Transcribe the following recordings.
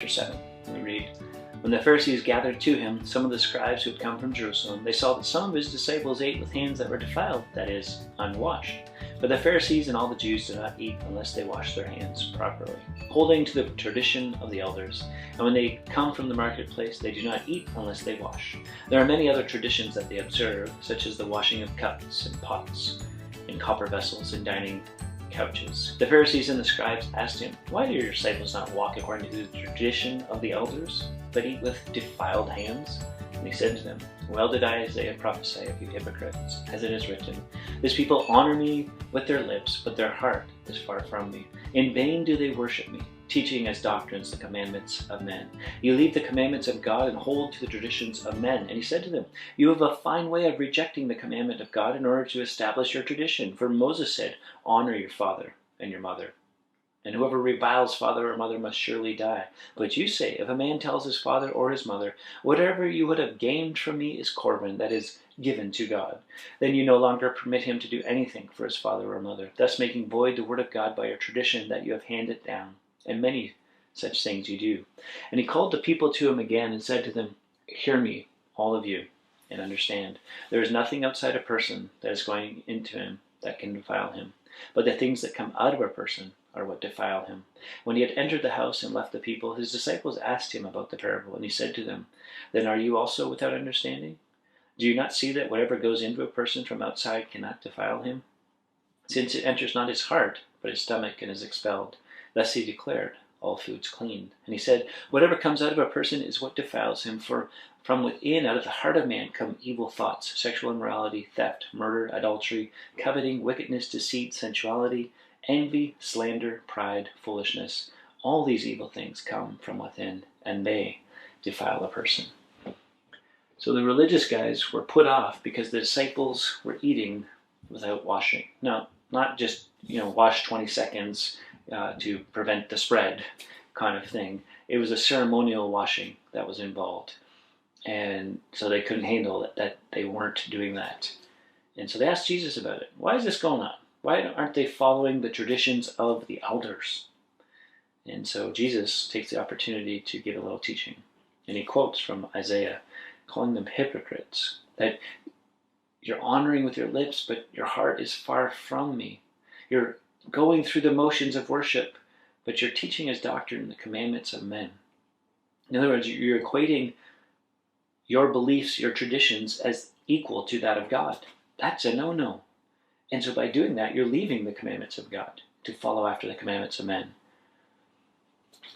Chapter 7. We read, "When the Pharisees gathered to him some of the scribes who had come from Jerusalem, they saw that some of his disciples ate with hands that were defiled, that is, unwashed. But the Pharisees and all the Jews do not eat unless they wash their hands properly, holding to the tradition of the elders. And when they come from the marketplace, they do not eat unless they wash. There are many other traditions that they observe, such as the washing of cups and pots, and copper vessels, and dining couches. The Pharisees and the scribes asked him, 'Why do your disciples not walk according to the tradition of the elders, but eat with defiled hands?' And he said to them, 'Well did Isaiah prophesy of you hypocrites, as it is written, This people honor me with their lips, but their heart is far from me. In vain do they worship me, teaching as doctrines the commandments of men. You leave the commandments of God and hold to the traditions of men.' And he said to them, 'You have a fine way of rejecting the commandment of God in order to establish your tradition. For Moses said, Honor your father and your mother. And whoever reviles father or mother must surely die. But you say, if a man tells his father or his mother, Whatever you would have gained from me is Corban, that is, given to God, then you no longer permit him to do anything for his father or mother, thus making void the word of God by your tradition that you have handed down. And many such things you do.' And he called the people to him again and said to them, 'Hear me, all of you, and understand. There is nothing outside a person that is going into him that can defile him, but the things that come out of a person are what defile him.' When he had entered the house and left the people, his disciples asked him about the parable, and he said to them, 'Then are you also without understanding? Do you not see that whatever goes into a person from outside cannot defile him, since it enters not his heart, but his stomach, and is expelled?' Thus he declared all foods clean. And he said, 'Whatever comes out of a person is what defiles him, for from within, out of the heart of man, come evil thoughts, sexual immorality, theft, murder, adultery, coveting, wickedness, deceit, sensuality, envy, slander, pride, foolishness. All these evil things come from within, and they defile a person.'" So the religious guys were put off because the disciples were eating without washing. Now, not just, wash 20 seconds to prevent the spread kind of thing. It was a ceremonial washing that was involved. And so they couldn't handle that they weren't doing that. And so they asked Jesus about it. Why is this going on? Why aren't they following the traditions of the elders? And so Jesus takes the opportunity to give a little teaching. And he quotes from Isaiah, calling them hypocrites, that you're honoring with your lips, but your heart is far from me. You're going through the motions of worship, but you're teaching as doctrine the commandments of men. In other words, you're equating your beliefs, your traditions, as equal to that of God. That's a no-no. And so by doing that, you're leaving the commandments of God to follow after the commandments of men.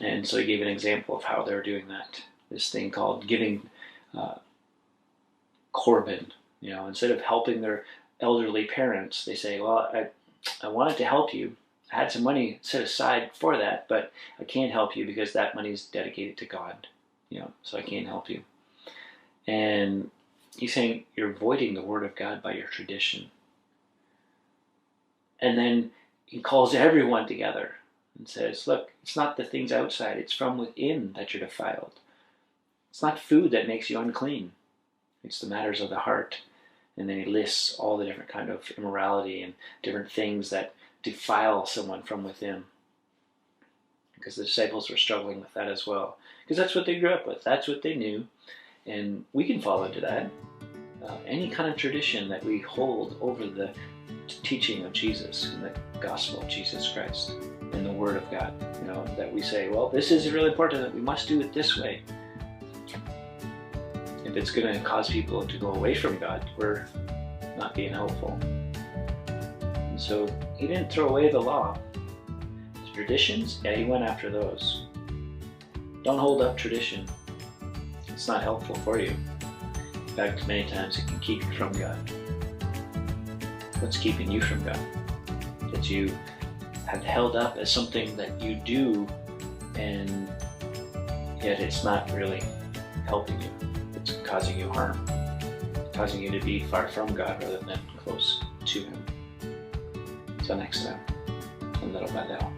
And so he gave an example of how they're doing that. This thing called giving Corban. Instead of helping their elderly parents, they say, "Well, I wanted to help you. I had some money set aside for that, but I can't help you because that money is dedicated to God. So I can't help you." And he's saying you're voiding the word of God by your tradition. And then he calls everyone together and says, look, it's not the things outside, it's from within that you're defiled. It's not food that makes you unclean. It's the matters of the heart. And then he lists all the different kind of immorality and different things that defile someone from within. Because the disciples were struggling with that as well. Because that's what they grew up with. That's what they knew. And we can fall into that. Any kind of tradition that we hold over the teaching of Jesus and the gospel of Jesus Christ and the word of God. That we say, well, this is really important that we must do it this way. If it's going to cause people to go away from God, we're not being helpful. And so he didn't throw away the law. The traditions, yeah, he went after those. Don't hold up tradition. It's not helpful for you. In fact, many times it can keep you from God. What's keeping you from God? That you have held up as something that you do, and yet it's not really helping you. It's causing you harm, causing you to be far from God rather than close to Him. So next time, a little by little.